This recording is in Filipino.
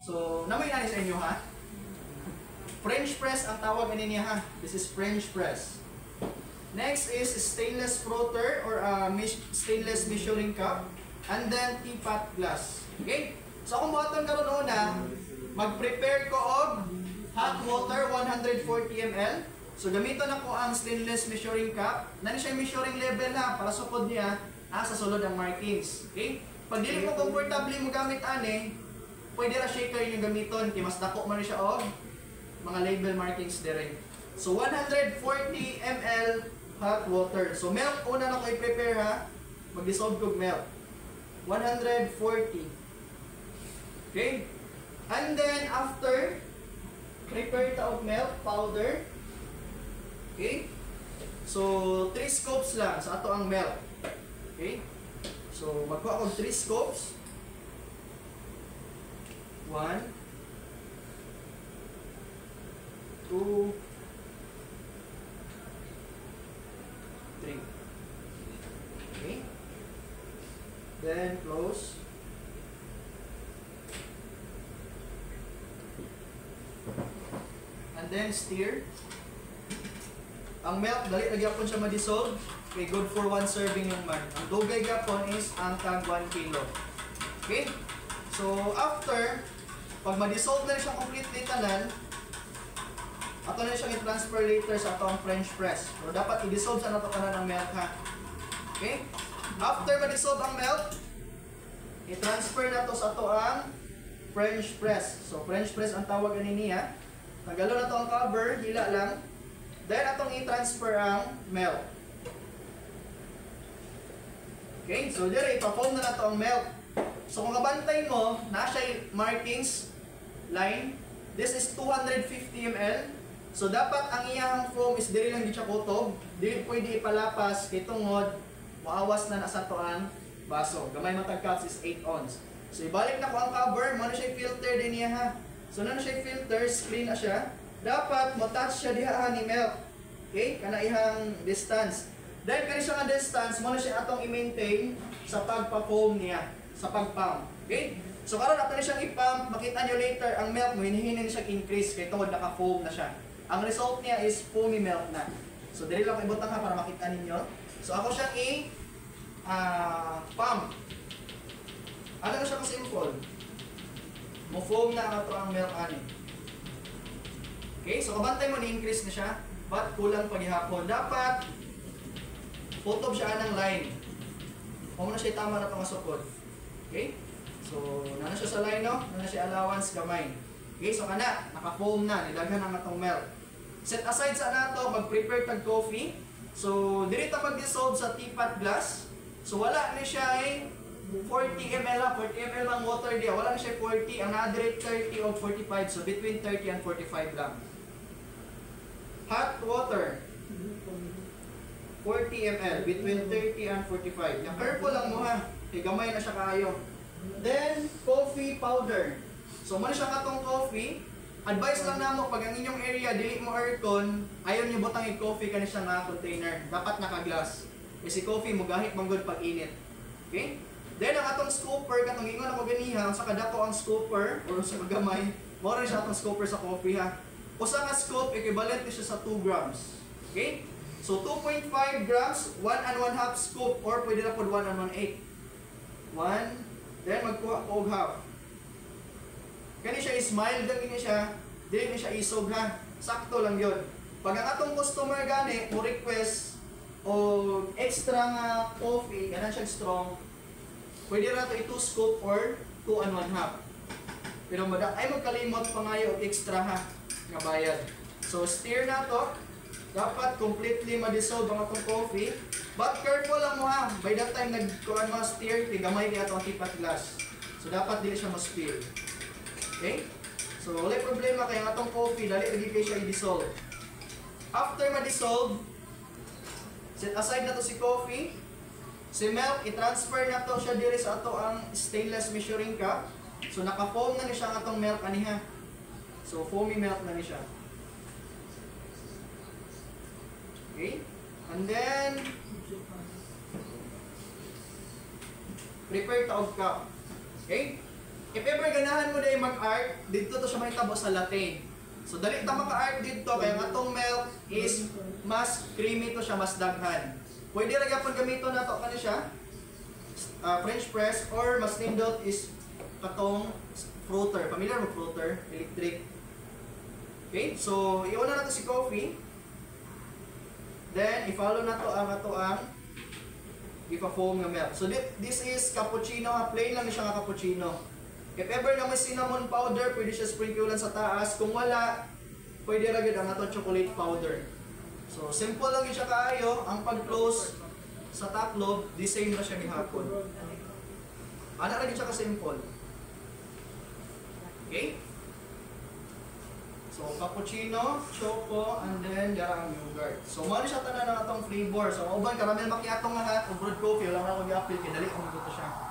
So, namay na sa inyo ha. French press ang tawag niya ha. This is French press. Next is stainless frotter or stainless measuring cup. And then teapot glass. Okay? So kung buhaton karon una, mag-prepare ko og hot water 140 ml. So gamiton ako ang stainless measuring cup. Nani siya measuring level ha para sukod niya sa sulod ang markings. Okay? Pag dili mo comfortable mo gamit ani, pwede ra shaker yung gamiton kay mas dako man siya og mga label markings dire. So 140 ml hot water. So milk una na ko i-prepare ha. Mag-dissolve kog milk. 140. Okay? And then after prepare ta og milk powder. Okay? So 3 scoops lang sa ato ang milk. Okay? So magkuha ko 3 scoops. 1 2 3. Okay? Then close. And then stir. Ang milk, dali na gyapon siya ma-dissolve. Okay, good for 1 serving lang man. Ang dugay gyapon is ang tag 1 kilo. Okay? So after, pag ma-dissolve na siya completely tanan, ato na siyang i-transfer later sa atong French press. So dapat i-dissolve sa nato kanan ang milk ha. Okay? After ma-dissolve ang milk, i-transfer na to sa ato ang French press. So French press ang tawag niya. Tanggalon na to ang cover, hila lang. Then atong i-transfer ang milk. Okay, so dire ipa-foam na to ang milk. So kung kabantay mo, na siya markings line. This is 250 ml. So dapat ang iyang foam is diri lang di siya kutob. Dili pwede ipalapas kay tungod maawas na nasa to ang baso. Gamay matag cups is 8 ounce. So ibalik na ko ang cover, mo na siya filter din niya ha. So na siya filter, screen na siya. Dapat mo-touch siya diha ni milk. Okay? Kana ihang distance. Then kani siya nga distance, mo na siya atong i-maintain sa pagpa-foam niya, sa pag-pump. Okay? So karon ato na siyang i-pump, makita niyo later ang milk mo hinihinin siya increase kay tungod naka-foam na siya. Ang result niya is foamy milk na. So dili lang ibutang ha para makita ninyo. So ako siyang pump. Ano na siya ka-simple? Mo-foam na ang ato ang milk ani. Okay, so kabantay mo ni-increase na siya, but kulang paghihapon. Dapat putob siya ng line. Kung na siya tama na pangasukod. Okay? So, na siya sa line, no? Na siya allowance gamay. Okay, so kana, naka-foam na, nilagyan ang atong milk. Set aside sa nato, mag-prepare tag coffee. So, dirita mag-dissolve sa teapot glass. So, wala ni siya 40 ml, 40 ml ang water diya. Wala na siya 40, ang na-direct 30 o 45. So, between 30 and 45 lang. Hot water. 40 ml, between 30 and 45. Yung careful lang mo ha. Gamay na siya kaayo. Then, coffee powder. So, muna siya katong coffee. Advice lang namo pag ang inyong area, dili mo aircon, ayaw niyo butang i-coffee ka siya na container. Dapat naka-glass. Kasi coffee mo gahit manggod pag init. Okay? Then, ang atong scooper, katong ingon ako ganiha, sa kadako ang scooper, or sa magamay, mora siya atong scooper sa coffee ha. Usa ka scoop, equivalent siya sa 2 grams. Okay? So 2.5 grams, 1 and 1/2 scoop, or pwede na po 1 and 1/8. 1, then magkuha ko og half. Kani siya is mild lang ini siya, dili ni siya isog ha. Sakto lang yon. Pag ang atong customer gani mo request o extra nga coffee, ganan siya strong, pwede ra to 2 scoop or 2 and 1/2. Pero ay magkalimot pangayo og extra ha nga bayad. So stir na to. Dapat completely ma-dissolve ang atong coffee. But careful lang mo ha. By that time nagkuhan mo stir, tigamay kaya itong teapot glass. So dapat dili siya ma-spill. Okay? So wala problema kaya ang atong coffee, dali lagi kayo siya i-dissolve. After ma-dissolve, set aside na to si coffee. Si milk, i-transfer na to siya diri sa ato ang stainless measuring cup. So naka-foam na ni siya ang atong milk aniha. So foamy milk na ni siya. Okay? And then, prepare taog cup. Okay? If ever ganahan mo dahil mag-art, dito to siya mahitabo sa latte. So dali ta maka-art dito kaya nga atong milk is mas creamy to siya, mas daghan. Pwede ra gyapon gamiton nato kani siya French press or mas nindot is katong fruiter. Familiar mo fruiter, electric. Okay? So iuna nato si coffee. Then i-follow nato ang ipa-foam nga milk. So this is cappuccino, plain lang siya nga cappuccino. If ever na may cinnamon powder, pwede siya sprinklean sa taas. Kung wala, pwede ra gyud ang ato chocolate powder. So simple lang siya kaayo. Ang pag-close sa top lobe, the same na siya gihapon. Ana ra gyud siya ka simple. Okay? So cappuccino, choco, and then dara ang yogurt. So mao ni siya tanan ng atong flavor. So uban karamihan macchiato nga ha, o brewed coffee, wala ra ko gi-appeal kay dali ang gusto siya.